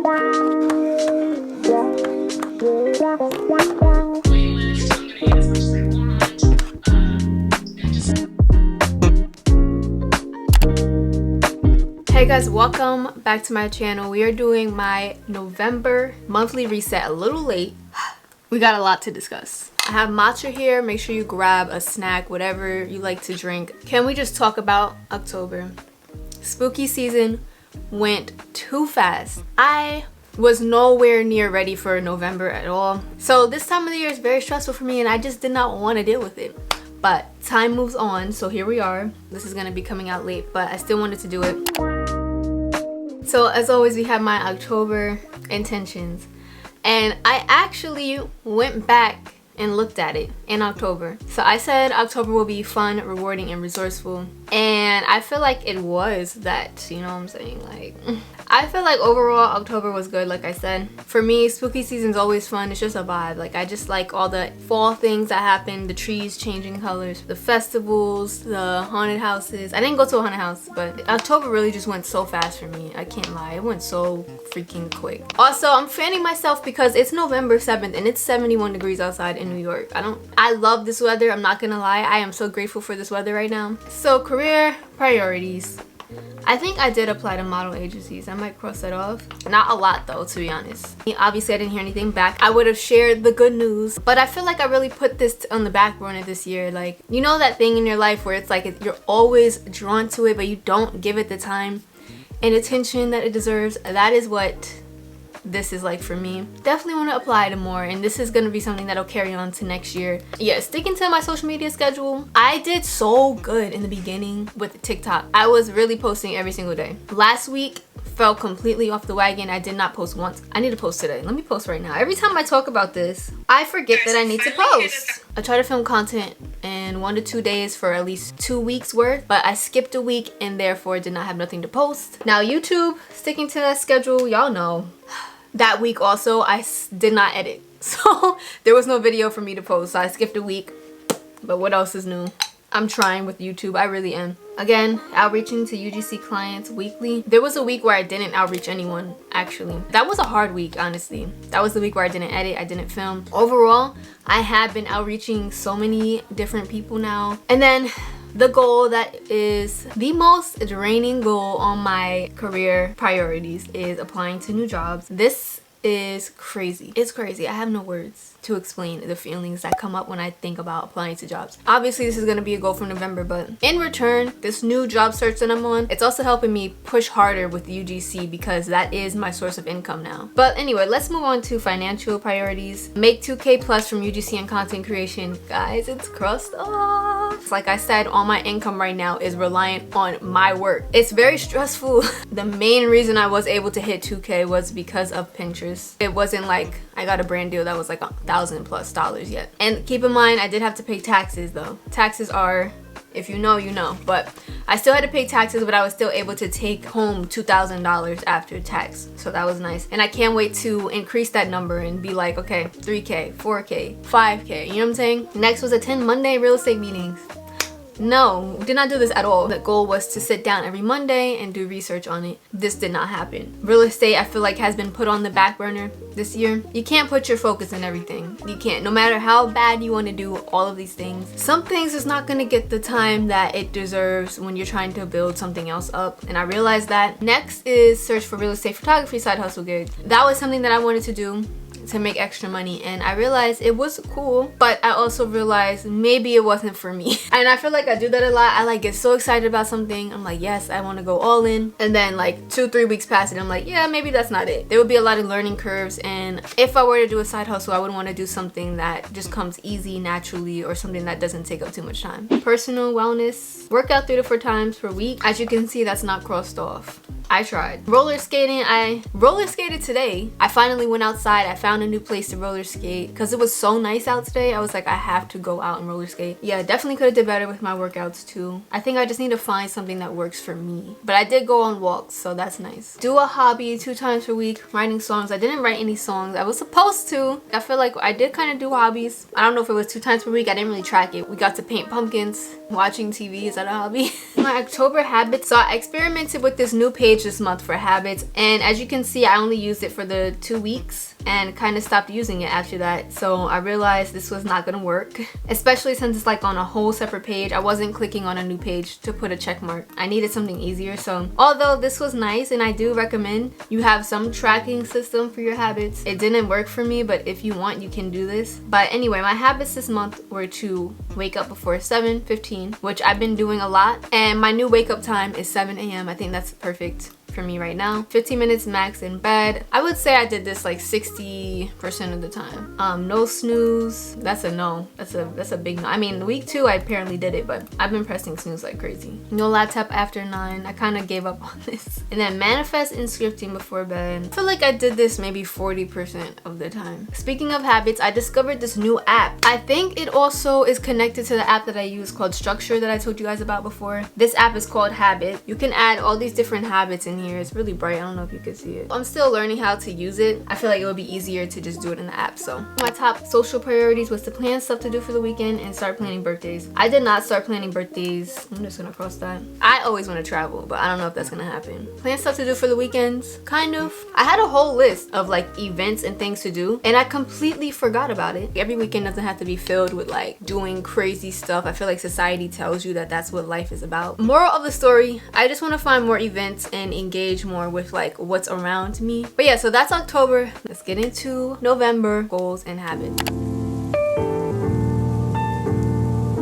Hey guys, welcome back to my channel. We are doing my November monthly reset a little late. We got a lot to discuss. I have matcha here. Make sure you grab a snack, whatever you like to drink. Can we just talk about October? Spooky season went too fast. I was nowhere near ready for November at all. So this time of the year is very stressful for me and I just did not want to deal with it. But time moves on, so here we are. This is going to be coming out late, but I still wanted to do it. So as always, we have my October intentions. And I actually went back and looked at it in October. So I said October will be fun, rewarding, and resourceful. And I feel like it was that, you know what I'm saying? Like, I feel like overall October was good, like I said. For me, spooky season's always fun. It's just a vibe. Like, I just like all the fall things that happen, the trees changing colors, the festivals, the haunted houses. I didn't go to a haunted house, but October really just went so fast for me. I can't lie. It went so freaking quick. Also, I'm fanning myself because it's November 7th and it's 71 degrees outside in New York. I love this weather. I'm not gonna lie. I am so grateful for this weather right now. So, career priorities. I think I did apply to model agencies. I might cross that off. Not a lot though, to be honest. Obviously, I didn't hear anything back. I would have shared the good news, but I feel like I really put this on the back burner this year. Like, you know that thing in your life where it's like you're always drawn to it, but you don't give it the time and attention that it deserves. That is what this is like for me. Definitely want to apply to more, and this is going to be something that'll carry on to next year. Yeah, sticking to my social media schedule. I did so good in the beginning with TikTok. I was really posting every single day. Last week fell completely off the wagon. I did not post once. I need to post today. Let me post right now. Every time I talk about this, I forget that I need to post. I try to film content in 1 to 2 days for at least 2 weeks worth, but I skipped a week and therefore did not have nothing to post. Now YouTube, sticking to that schedule, y'all know. That week also, I did not edit. So there was no video for me to post. So I skipped a week. But what else is new? I'm trying with YouTube. I really am. Again, outreaching to UGC clients weekly. There was a week where I didn't outreach anyone, actually. That was a hard week, honestly. That was the week where I didn't edit, I didn't film. Overall, I have been outreaching so many different people now. And then the goal that is the most draining goal on my career priorities is applying to new jobs. This is crazy. It's crazy. I have no words to explain the feelings that come up when I think about applying to jobs. Obviously, this is going to be a goal for November, but in return, this new job search that I'm on, it's also helping me push harder with UGC because that is my source of income now. But anyway, let's move on to financial priorities. Make 2K plus from UGC and content creation. Guys, it's crossed off. Like I said, all my income right now is reliant on my work. It's very stressful. The main reason I was able to hit 2K was because of Pinterest. It wasn't like I got a brand deal that was like $1,000+ yet. And keep in mind, I did have to pay taxes though. Taxes are, if you know, you know. But I still had to pay taxes, but I was still able to take home $2,000 after tax. So that was nice. And I can't wait to increase that number and be like, okay, 3K, 4K, 5K. You know what I'm saying? Next was attend Monday real estate meetings. No, did not do this at all. The goal was to sit down every Monday and do research on it. This did not happen. Real estate, I feel like, has been put on the back burner this year. You can't put your focus in everything. You can't. No matter how bad you want to do all of these things, some things is not going to get the time that it deserves when you're trying to build something else up. And I realized that. Next is search for real estate photography side hustle gig. That was something that I wanted to do to make extra money, and I realized it was cool, but I also realized maybe it wasn't for me. And I feel like I do that a lot. I like get so excited about something. I'm like, yes, I want to go all in, and then like 2-3 weeks pass and I'm like, yeah, maybe that's not it. There would be a lot of learning curves, and if I were to do a side hustle, I would want to do something that just comes easy naturally, or something that doesn't take up too much time. Personal wellness, work out 3 to 4 times per week. As you can see, that's not crossed off. I tried roller skating. I roller skated today. I finally went outside. I found found a new place to roller skate because it was so nice out today. I was like, I have to go out and roller skate. Yeah, definitely could have did better with my workouts too. I think I just need to find something that works for me. But I did go on walks, so that's nice. Do a hobby 2 times per week. Writing songs. I didn't write any songs. I was supposed to. I feel like I did kind of do hobbies. I don't know if it was 2 times per week. I didn't really track it. We got to paint pumpkins. Watching TV, is that a hobby? My October habits. So I experimented with this new page this month for habits, and as you can see, I only used it for the 2 weeks and kind of stopped using it after that. So I realized this was not gonna work, especially since it's like on a whole separate page. I wasn't clicking on a new page to put a check mark. I needed something easier. So although this was nice and I do recommend you have some tracking system for your habits, it didn't work for me, but if you want, you can do this. But anyway, my habits this month were to wake up before 7:15, which I've been doing a lot, and my new wake up time is 7 a.m. I think that's perfect for me right now. 15 minutes max in bed. I would say I did this like 60% of the time. No snooze. That's a no. That's a big no. I mean, week 2 I apparently did it, but I've been pressing snooze like crazy. No laptop after 9. I kind of gave up on this. And then manifest and scripting before bed. I feel like I did this maybe 40% of the time. Speaking of habits, I discovered this new app. I think it also is connected to the app that I use called Structure that I told you guys about before. This app is called Habit. You can add all these different habits in here. It's really bright. I don't know if you can see it. I'm still learning how to use it. I feel like it would be easier to just do it in the app. So my top social priorities was to plan stuff to do for the weekend and start planning birthdays. I did not start planning birthdays. I'm just gonna cross that. I always want to travel, but I don't know if that's gonna happen. Plan stuff to do for the weekends, kind of. I had a whole list of like events and things to do, and I completely forgot about it. Every weekend doesn't have to be filled with like doing crazy stuff. I feel like society tells you that that's what life is about. Moral of the story, I just want to find more events and engage more with like what's around me. But yeah, so that's October. Let's get into November goals and habits.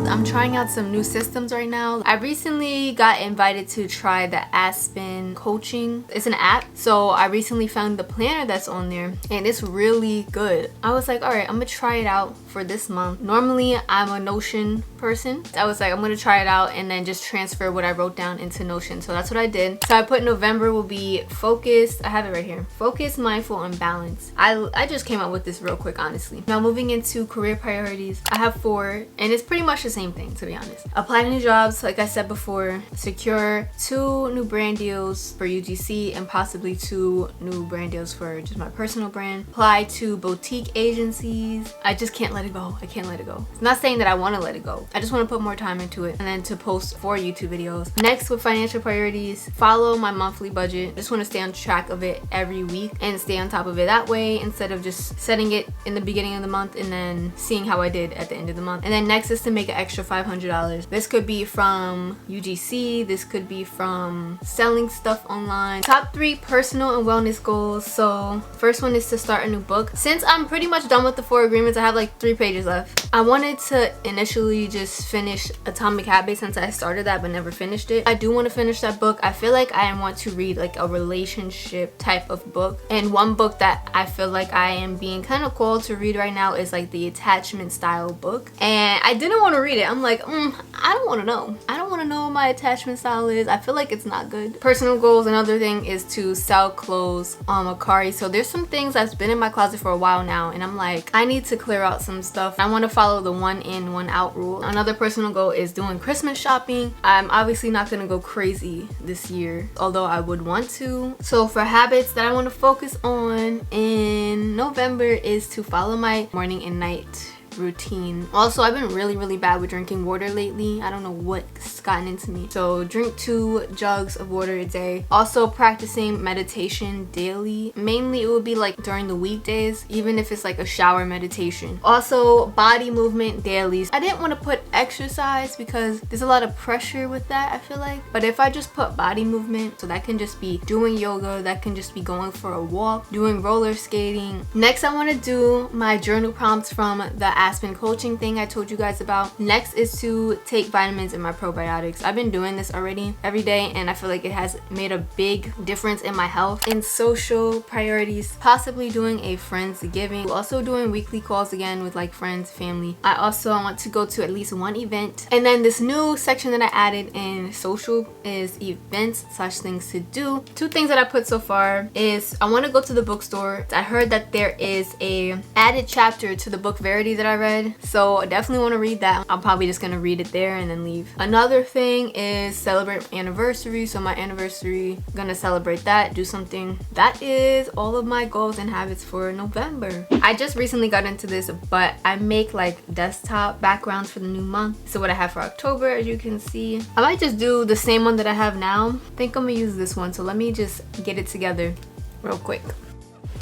I'm trying out some new systems right now. I recently got invited to try the Aspen coaching. It's an app. So I recently found the planner that's on there and it's really good. I was like, all right, I'm gonna try it out for this month. Normally I'm a Notion person. I was like, I'm gonna try it out and then just transfer what I wrote down into Notion. So that's what I did. So I put November will be focused. I have it right here. Focused, mindful, and balanced. I just came up with this real quick, honestly. Now moving into career priorities, I have 4 and it's pretty much the same thing, to be honest. Apply to new jobs, like I said before. Secure 2 new brand deals for UGC and possibly 2 new brand deals for just my personal brand. Apply to boutique agencies. I just can't let it go. I can't let it go. It's not saying that I want to let it go. I just want to put more time into it and then to post 4 YouTube videos. Next, with financial priorities, follow my monthly budget. Just want to stay on track of it every week and stay on top of it that way instead of just setting it in the beginning of the month and then seeing how I did at the end of the month. And then next is to make an extra $500. This could be from UGC. This could be from selling stuff online. Top 3 personal and wellness goals. So first one is to start a new book. Since I'm pretty much done with the 4 agreements, I have like 3 pages left. I wanted to initially just finish Atomic Habits since I started that but never finished it. I do want to finish that book. I feel like I want to read like a relationship type of book, and one book that I feel like I am being kind of called to read right now is like the attachment style book, and I didn't want to read it. I'm like, I don't want to know. I don't want to know what my attachment style is. I feel like it's not good. Personal goals, another thing is to sell clothes on Mercari. So there's some things that's been in my closet for a while now and I'm like, I need to clear out some stuff. I want to follow the 1 in, 1 out rule. Another personal goal is doing Christmas shopping. I'm obviously not going to go crazy this year, although I would want to. So for habits that I want to focus on in November is to follow my morning and night routine. Also, I've been really bad with drinking water lately. I don't know what's gotten into me. So drink 2 jugs of water a day. Also practicing meditation daily. Mainly it would be like during the weekdays, even if it's like a shower meditation. Also body movement daily. I didn't want to put exercise because there's a lot of pressure with that, I feel like. But if I just put body movement, so that can just be doing yoga, that can just be going for a walk, doing roller skating. Next, I want to do my journal prompts from the Aspen coaching thing I told you guys about. Next is to take vitamins and my probiotics. I've been doing this already every day, and I feel like it has made a big difference in my health. In social priorities, possibly doing a Friendsgiving. Also doing weekly calls again with like friends, family. I also want to go to at least one event. And then this new section that I added in social is events / things to do. Two things that I put so far is I want to go to the bookstore. I heard that there is a added chapter to the book Verity that I read, so I definitely want to read that. I'm probably just gonna read it there and then leave. Another thing is celebrate anniversary. So my anniversary, gonna celebrate that, do something. That is all of my goals and habits for November. I just recently got into this, but I make like desktop backgrounds for the new month. So what I have for October, as you can see, I might just do the same one that I have now. I think I'm gonna use this one, so let me just get it together real quick.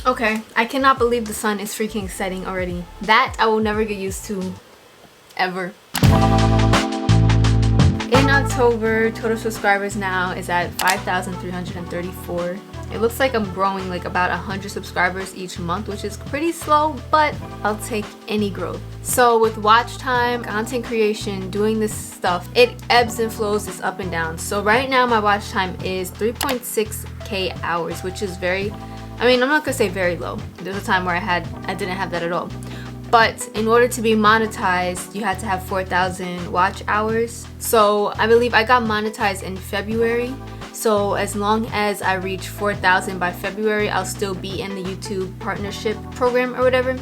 Okay, I cannot believe the sun is freaking setting already. That I will never get used to, ever. In October, total subscribers now is at 5,334. It looks like I'm growing like about 100 subscribers each month, which is pretty slow, but I'll take any growth. So with watch time, content creation, doing this stuff, it ebbs and flows, it's up and down. So right now my watch time is 3.6k hours, which is very, I mean, I'm not gonna say very low. There's a time where I didn't have that at all. But in order to be monetized, you had to have 4,000 watch hours. So I believe I got monetized in February. So as long as I reach 4,000 by February, I'll still be in the YouTube partnership program or whatever.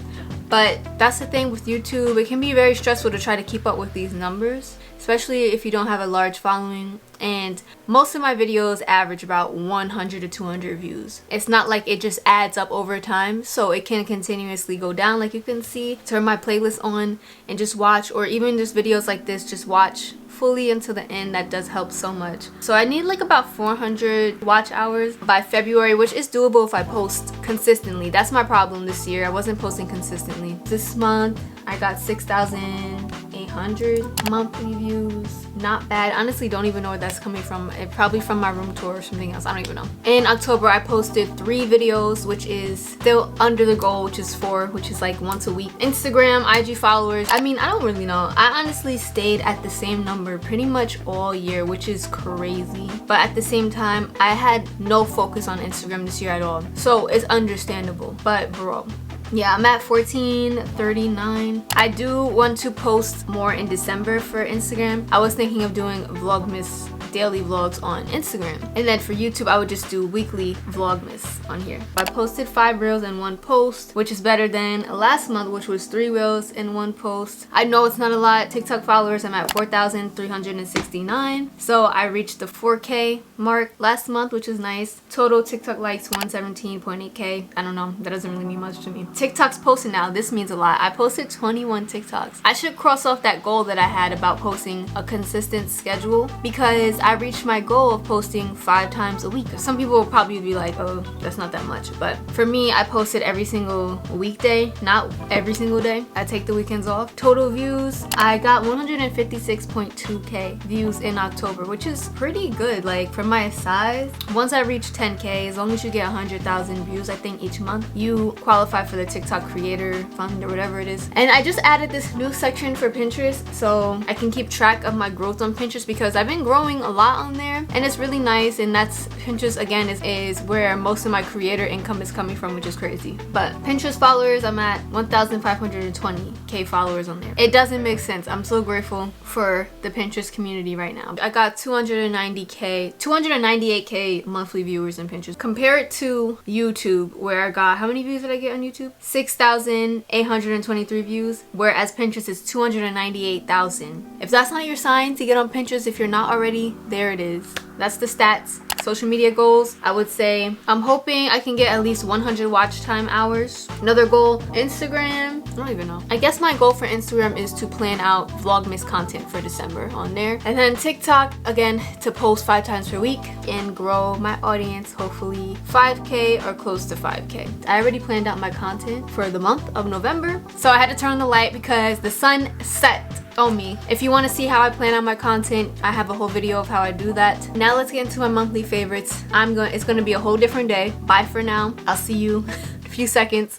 But that's the thing with YouTube, it can be very stressful to try to keep up with these numbers, especially if you don't have a large following. And most of my videos average about 100 to 200 views. It's not like it just adds up over time, so it can continuously go down. Like you can see, turn my playlist on and just watch, or even just videos like this, just watch fully until the end. That does help so much. So I need like about 400 watch hours by February, which is doable if I post consistently. That's my problem this year. I wasn't posting consistently. This month I got 6,800 monthly views. Not bad. Honestly, don't even know where that's coming from. It probably from my room tour or something else. I don't even know. In October, I posted 3 videos, which is still under the goal, which is 4, which is like once a week. Instagram, IG followers, I mean, I don't really know. I honestly stayed at the same number pretty much all year, which is crazy. But at the same time, I had no focus on Instagram this year at all. So it's understandable. But bro, yeah, I'm at 1439. I do want to post more in December for Instagram. I was thinking of doing Vlogmas daily vlogs on Instagram, and then for YouTube I would just do weekly Vlogmas on here. I posted 5 reels in 1 post, which is better than last month, which was 3 reels in 1 post. I know it's not a lot. TikTok followers, I'm at 4,369, so I reached the 4k mark last month, which is nice. Total TikTok likes 117.8k. I don't know, that doesn't really mean much to me. TikTok's posted now, this means a lot. I posted 21 TikToks. I should cross off that goal that I had about posting a consistent schedule, because I reached my goal of posting 5 times a week. Some people will probably be like, oh, that's not that much. But for me, I posted every single weekday, not every single day. I take the weekends off. Total views, I got 156.2k views in October, which is pretty good. Like for my size, once I reach 10k, as long as you get 100,000 views, I think each month, you qualify for the TikTok creator fund or whatever it is. And I just added this new section for Pinterest, so I can keep track of my growth on Pinterest, because I've been growing a lot on there and it's really nice. And that's, Pinterest again is where most of my creator income is coming from, which is crazy. But Pinterest followers, I'm at 1,520k followers on there. It doesn't make sense. I'm so grateful for the Pinterest community right now. I got 298k monthly viewers in Pinterest. Compare it to YouTube, where I got, how many views did I get on YouTube? 6,823 views, whereas Pinterest is 298,000. If that's not your sign to get on Pinterest, if you're not already, there it is. That's the stats. Social media goals, I would say I'm hoping I can get at least 100 watch time hours. Another goal, Instagram, I don't even know. I guess my goal for Instagram is to plan out Vlogmas content for December on there. And then TikTok, again, to post 5 times per week and grow my audience, hopefully 5k or close to 5k. I already planned out my content for the month of November, so I had to turn on the light because the sun set on me. If you want to see how I plan out my content, I have a whole video of how I do that. Now let's get into my monthly favorites. It's gonna be a whole different day. Bye for now. I'll see you in a few seconds.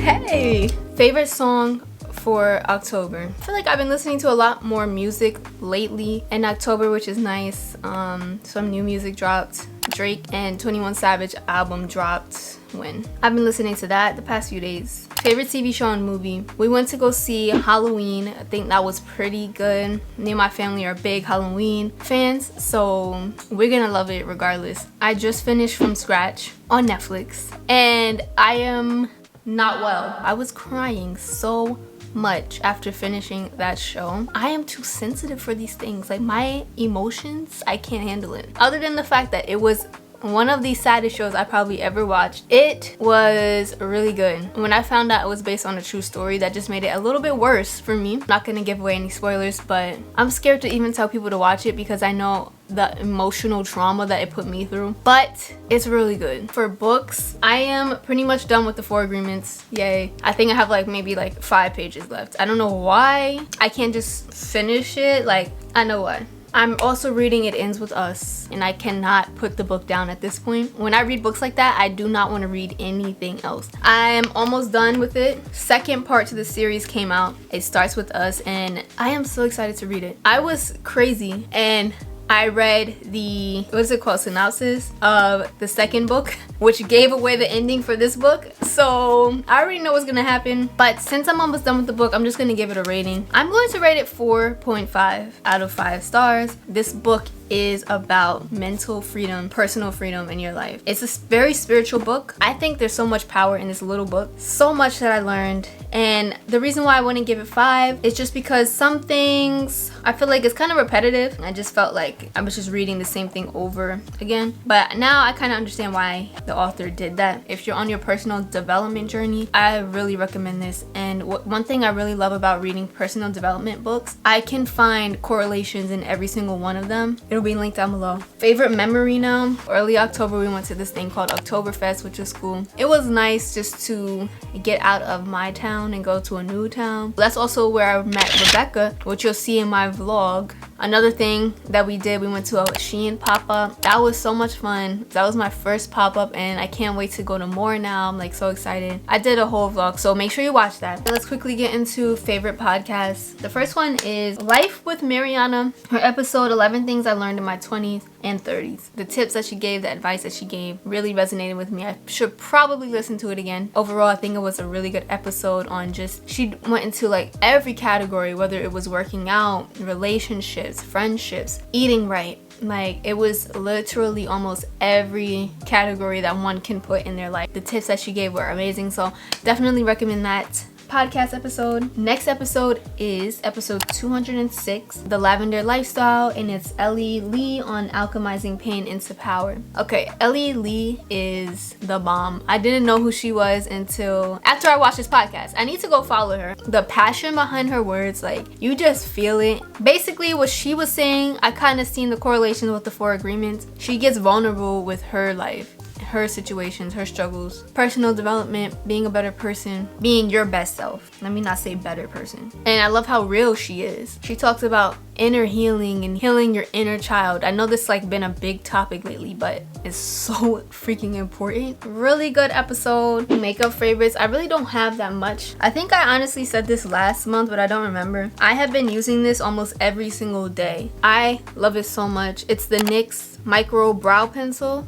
Hey, Favorite song for October. I feel like I've been listening to a lot more music lately in October, which is nice. Some new music dropped. Drake and 21 Savage album dropped when? I've been listening to that the past few days. Favorite TV show and movie. We went to go see Halloween. I think that was pretty good. Me and my family are big Halloween fans, so we're gonna love it regardless. I just finished From Scratch on Netflix, and I am not well. I was crying so much after finishing that show. I am too sensitive for these things. Like, my emotions, I can't handle it. Other than the fact that it was one of the saddest shows I probably ever watched. It was really good. When I found out it was based on a true story, that just made it a little bit worse for me. I'm not gonna give away any spoilers, but I'm scared to even tell people to watch it because I know the emotional trauma that it put me through. But it's really good. For books, I am pretty much done with the 4 Agreements. Yay. I think I have like maybe like 5 pages left. I don't know why I can't just finish it. Like, I know why. I'm also reading It Ends With Us, and I cannot put the book down at this point. When I read books like that, I do not want to read anything else. I am almost done with it. Second part to the series came out. It starts with us, and I am so excited to read it. I was crazy, and I read the, what's it called, synopsis of the second book, which gave away the ending for this book. So I already know what's gonna happen, but since I'm almost done with the book, I'm just gonna give it a rating. I'm going to rate it 4.5 out of 5 stars. This book is about mental freedom, personal freedom in your life. It's a very spiritual book. I think there's so much power in this little book. So much that I learned. And the reason why I wouldn't give it 5 is just because some things I feel like it's kind of repetitive. I just felt like I was just reading the same thing over again. But now I kind of understand why the author did that. If you're on your personal development journey, I really recommend this. And one thing I really love about reading personal development books, I can find correlations in every single one of them. It'll be linked down below. Favorite memory now? Early October, we went to this thing called Oktoberfest, which was cool. It was nice just to get out of my town and go to a new town. That's also where I met Rebecca, which you'll see in my vlog. Another thing that we did, we went to a Shein pop-up. That was so much fun. That was my first pop-up, and I can't wait to go to more now. I'm like so excited. I did a whole vlog, so make sure you watch that. Let's quickly get into favorite podcasts. The first one is Life with Mariana. Her episode 11 Things I Learned in My 20s and 30s. The tips that she gave, the advice that she gave really resonated with me. I should probably listen to it again. Overall, I think it was a really good episode on just, she went into like every category, whether it was working out, relationships, friendships, eating right. Like, it was literally almost every category that one can put in their life. The tips that she gave were amazing, so definitely recommend that podcast episode. Next episode is episode 206, The Lavender Lifestyle, and it's Ellie Lee on alchemizing pain into power. Okay, Ellie Lee is the bomb. I didn't know who she was until after I watched this podcast. I need to go follow her. The passion behind her words, like, you just feel it. Basically what she was saying, I kind of seen the correlation with the 4 Agreements. She gets vulnerable with her life, her situations, her struggles, personal development, being a better person, being your best self. Let me not say better person. And I love how real she is. She talks about inner healing and healing your inner child. I know this like been a big topic lately, but it's so freaking important. Really good episode. Makeup favorites. I really don't have that much. I think I honestly said this last month, but I don't remember. I have been using this almost every single day. I love it so much. It's the NYX Micro Brow Pencil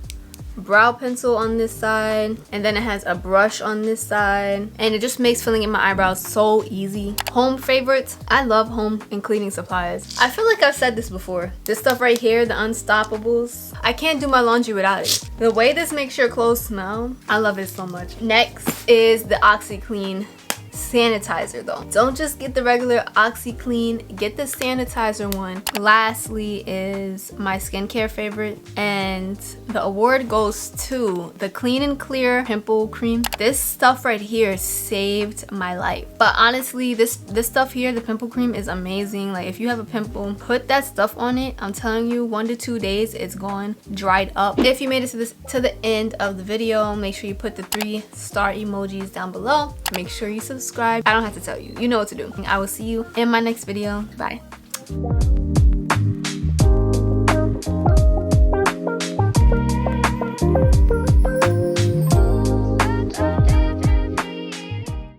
on this side, and then it has a brush on this side, and it just makes filling in my eyebrows so easy. Home favorites. I love home and cleaning supplies. I feel like I've said this before. This stuff right here, the Unstoppables, I can't do my laundry without it. The way this makes your clothes smell, I love it so much. Next is the OxyClean sanitizer though. Don't just get the regular OxyClean, get the sanitizer one. Lastly is my skincare favorite, and the award goes to the Clean and Clear Pimple Cream. This stuff right here saved my life. But honestly, this stuff here, the pimple cream, is amazing. Like, if you have a pimple, put that stuff on it. I'm telling you, 1 to 2 days, it's gone, dried up. If you made it to the end of the video, make sure you put the 3-star emojis down below. Make sure you subscribe. I don't have to tell you. You know what to do. I will see you in my next video. Bye.